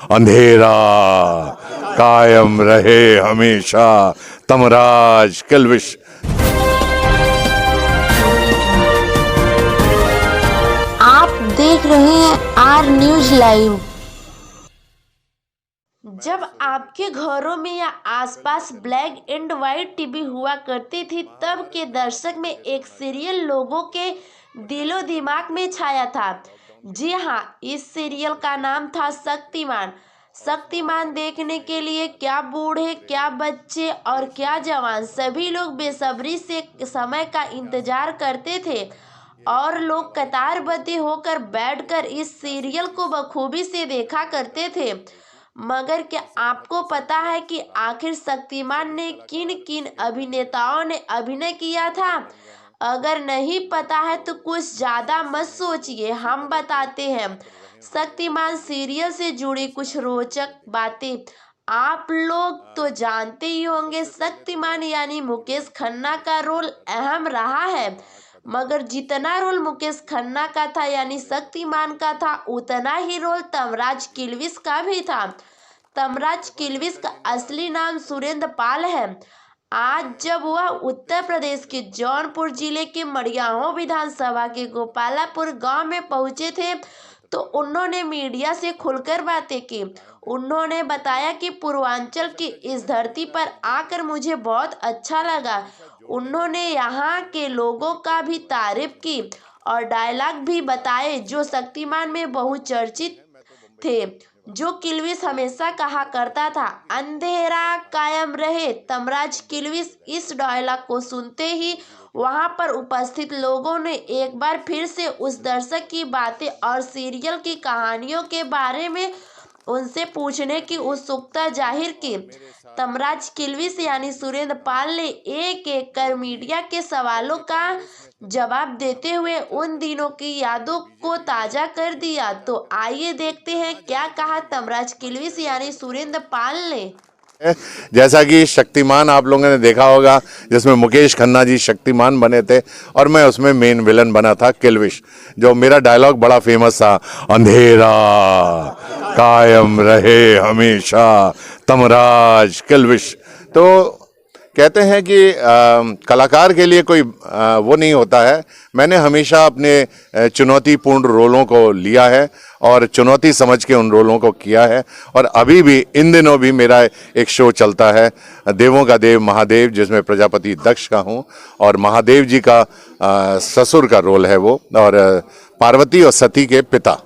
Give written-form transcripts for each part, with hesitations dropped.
अंधेरा कायम रहे हमेशा, तमराज किल्विश। आप देख रहे हैं आर न्यूज लाइव। जब आपके घरों में या आसपास ब्लैक एंड व्हाइट टीवी हुआ करती थी, तब के दशक में एक सीरियल लोगों के दिलो दिमाग में छाया था। जी हाँ, इस सीरियल का नाम था शक्तिमान। शक्तिमान देखने के लिए क्या बूढ़े, क्या बच्चे और क्या जवान, सभी लोग बेसब्री से समय का इंतजार करते थे और लोग कतारबद्ध होकर बैठकर इस सीरियल को बखूबी से देखा करते थे। मगर क्या आपको पता है कि आखिर शक्तिमान ने किन किन अभिनेताओं ने अभिनय किया था? अगर नहीं पता है तो कुछ ज़्यादा मत सोचिए, हम बताते हैं। शक्तिमान सीरियल से जुड़ी कुछ रोचक बातें। आप लोग तो जानते ही होंगे, शक्तिमान यानी मुकेश खन्ना का रोल अहम रहा है। मगर जितना रोल मुकेश खन्ना का था यानी शक्तिमान का था, उतना ही रोल तमराज किल्विश का भी था। तमराज किल्विश का असली नाम सुरेंद्र पाल है। आज जब वह उत्तर प्रदेश के जौनपुर जिले के मडियाओं विधानसभा के गोपालापुर गांव में पहुंचे थे, तो उन्होंने मीडिया से खुलकर बातें की। उन्होंने बताया कि पूर्वांचल की इस धरती पर आकर मुझे बहुत अच्छा लगा। उन्होंने यहाँ के लोगों का भी तारीफ की और डायलॉग भी बताए जो शक्तिमान में बहुचर्चित थे, जो किल्विश हमेशा कहा करता था, अंधेरा कायम रहे तमराज किल्विश। इस डायलॉग को सुनते ही वहां पर उपस्थित लोगों ने एक बार फिर से उस दर्शक की बातें और सीरियल की कहानियों के बारे में उनसे पूछने की उत्सुकता जाहिर की। तमराज किल्विश यानी सुरेंद्र पाल ने एक एक कर मीडिया के सवालों का जवाब देते हुए उन दिनों की यादों को ताजा कर दिया। तो आइए देखते हैं क्या कहा तमराज किल्विश यानी सुरेंद्र पाल ने। जैसा कि शक्तिमान आप लोगों ने देखा होगा, जिसमें मुकेश खन्ना जी शक्तिमान बने थे और मैं उसमें मेन विलन बना था किल्विश। जो मेरा डायलॉग बड़ा फेमस था, अंधेरा कायम रहे हमेशा, तमराज किल्विश। तो कहते हैं कि कलाकार के लिए कोई वो नहीं होता है। मैंने हमेशा अपने चुनौतीपूर्ण रोलों को लिया है और चुनौती समझ के उन रोलों को किया है। और अभी भी इन दिनों भी मेरा एक शो चलता है, देवों का देव महादेव, जिसमें प्रजापति दक्ष का हूँ और महादेव जी का ससुर का रोल है वो, और पार्वती और सती के पिता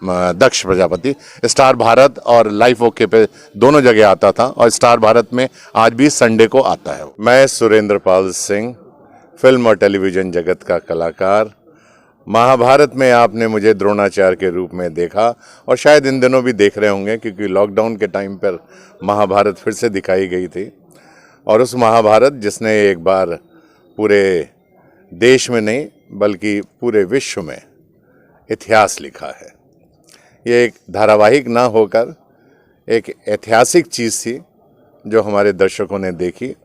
दक्ष प्रजापति। स्टार भारत और लाइफ ओके पे दोनों जगह आता था और स्टार भारत में आज भी संडे को आता है। मैं सुरेंद्र पाल सिंह, फिल्म और टेलीविज़न जगत का कलाकार। महाभारत में आपने मुझे द्रोणाचार्य के रूप में देखा और शायद इन दिनों भी देख रहे होंगे, क्योंकि लॉकडाउन के टाइम पर महाभारत फिर से दिखाई गई थी। और उस महाभारत जिसने एक बार पूरे देश में नहीं बल्कि पूरे विश्व में इतिहास लिखा है। ये एक धारावाहिक ना होकर एक ऐतिहासिक चीज़ थी जो हमारे दर्शकों ने देखी,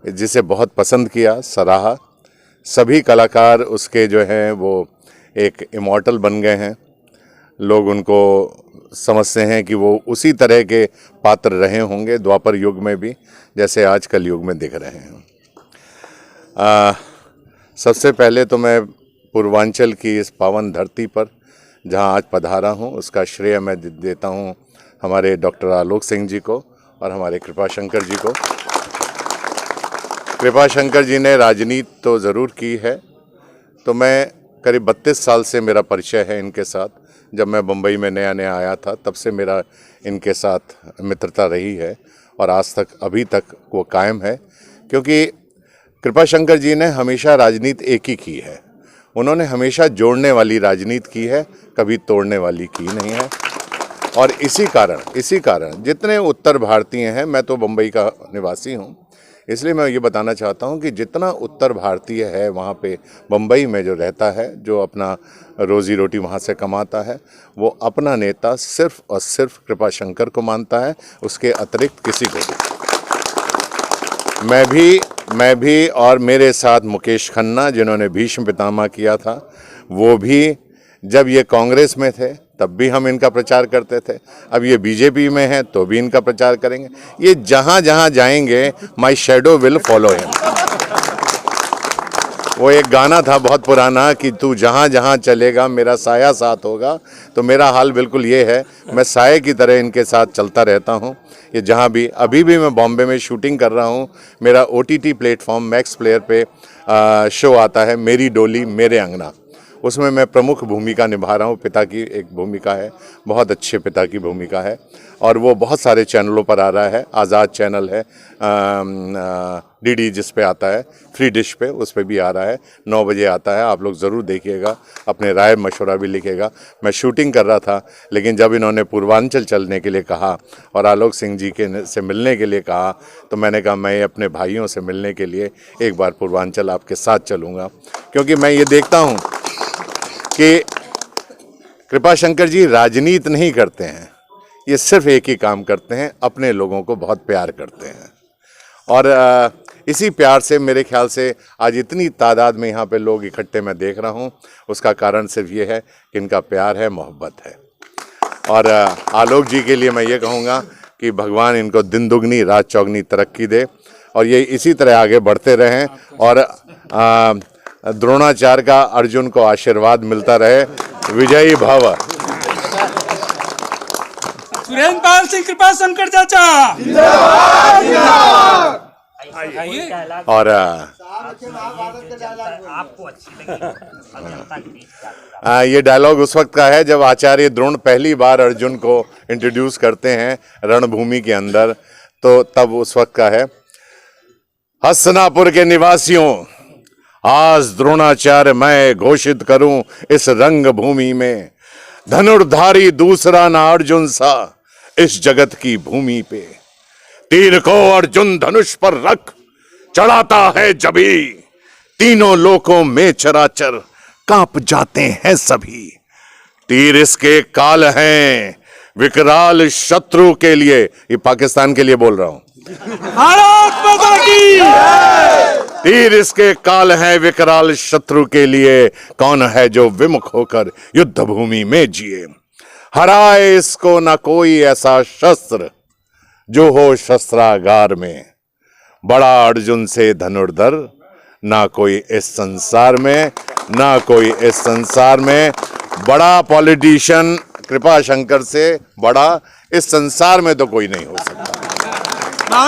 जिसे बहुत पसंद किया, सराहा। सभी कलाकार उसके जो हैं वो एक इमॉर्टल बन गए हैं। लोग उनको समझते हैं कि वो उसी तरह के पात्र रहे होंगे द्वापर युग में भी, जैसे आज कल युग में दिख रहे हैं। सबसे पहले तो मैं पूर्वांचल की इस पावन धरती पर जहां आज पधारा हूं, उसका श्रेय मैं देता हूं हमारे डॉक्टर आलोक सिंह जी को और हमारे कृपाशंकर जी को। कृपाशंकर जी ने राजनीति तो ज़रूर की है, तो मैं करीब 32 साल से मेरा परिचय है इनके साथ। जब मैं बम्बई में नया नया आया था तब से मेरा इनके साथ मित्रता रही है और आज तक अभी तक वो कायम है, क्योंकि कृपाशंकर जी ने हमेशा राजनीति एक ही की है। उन्होंने हमेशा जोड़ने वाली राजनीति की है, कभी तोड़ने वाली की नहीं है। और इसी कारण जितने उत्तर भारतीय हैं, मैं तो बम्बई का निवासी हूं, इसलिए मैं ये बताना चाहता हूं कि जितना उत्तर भारतीय है वहाँ पे बम्बई में जो रहता है, जो अपना रोजी रोटी वहाँ से कमाता है, वो अपना नेता सिर्फ और सिर्फ कृपाशंकर को मानता है, उसके अतिरिक्त किसी को भी। मैं भी और मेरे साथ मुकेश खन्ना, जिन्होंने भीष्म पितामह किया था, वो भी जब ये कांग्रेस में थे तब भी हम इनका प्रचार करते थे, अब ये बीजेपी में हैं तो भी इनका प्रचार करेंगे। ये जहाँ जहाँ जाएंगे माई शैडो विल फॉलो हिम। वो एक गाना था बहुत पुराना कि तू जहाँ जहाँ चलेगा मेरा साया साथ होगा, तो मेरा हाल बिल्कुल ये है, मैं साये की तरह इनके साथ चलता रहता हूँ। ये जहाँ भी, अभी भी मैं बॉम्बे में शूटिंग कर रहा हूँ, मेरा OTT प्लेटफॉर्म मैक्स प्लेयर पे शो आता है मेरी डोली मेरे अंगना, उसमें मैं प्रमुख भूमिका निभा रहा हूँ। पिता की एक भूमिका है, बहुत अच्छे पिता की भूमिका है, और वो बहुत सारे चैनलों पर आ रहा है। आज़ाद चैनल है, DD जिस पे आता है, फ्री डिश पे, उस पे भी आ रहा है, 9 बजे आता है। आप लोग ज़रूर देखिएगा, अपने राय मशवरा भी लिखिएगा। मैं शूटिंग कर रहा था, लेकिन जब इन्होंने पूर्वांचल चलने के लिए कहा और आलोक सिंह जी के से मिलने के लिए कहा, तो मैंने कहा मैं अपने भाइयों से मिलने के लिए एक बार पूर्वांचल आपके साथ चलूँगा, क्योंकि मैं ये देखता हूँ कि कृपाशंकर जी राजनीति नहीं करते हैं, ये सिर्फ एक ही काम करते हैं, अपने लोगों को बहुत प्यार करते हैं। और इसी प्यार से मेरे ख्याल से आज इतनी तादाद में यहाँ पे लोग इकट्ठे मैं देख रहा हूँ, उसका कारण सिर्फ ये है कि इनका प्यार है, मोहब्बत है। और आलोक जी के लिए मैं ये कहूँगा कि भगवान इनको दिन दुगनी रात चौगनी तरक्की दे, और ये इसी तरह आगे बढ़ते रहें, और द्रोणाचार्य का अर्जुन को आशीर्वाद मिलता रहे। विजयी भव। सुरेंद्र पाल सिंह कृपाशंकर चाचा। और ये डायलॉग उस वक्त का है जब आचार्य द्रोण पहली बार अर्जुन को इंट्रोड्यूस करते हैं रणभूमि के अंदर, तो तब उस वक्त का है। हस्तिनापुर के निवासियों, आज द्रोणाचार्य मैं घोषित करूं इस रंग भूमि में, धनुर्धारी दूसरा ना अर्जुन सा इस जगत की भूमि पे। तीर को अर्जुन धनुष पर रख चढ़ाता है जभी, तीनों लोकों में चराचर कांप जाते हैं सभी। तीर इसके काल हैं विकराल शत्रु के लिए, ये पाकिस्तान के लिए बोल रहा हूं। भारत माता की। तीर इसके काल हैं विकराल शत्रु के लिए, कौन है जो विमुख होकर युद्ध भूमि में जिए। हराए इसको ना कोई ऐसा शस्त्र जो हो शस्त्रागार में, बड़ा अर्जुन से धनुर्धर ना कोई इस संसार में, ना कोई इस संसार में। बड़ा पॉलिटिशियन कृपाशंकर से बड़ा इस संसार में तो कोई नहीं हो सकता।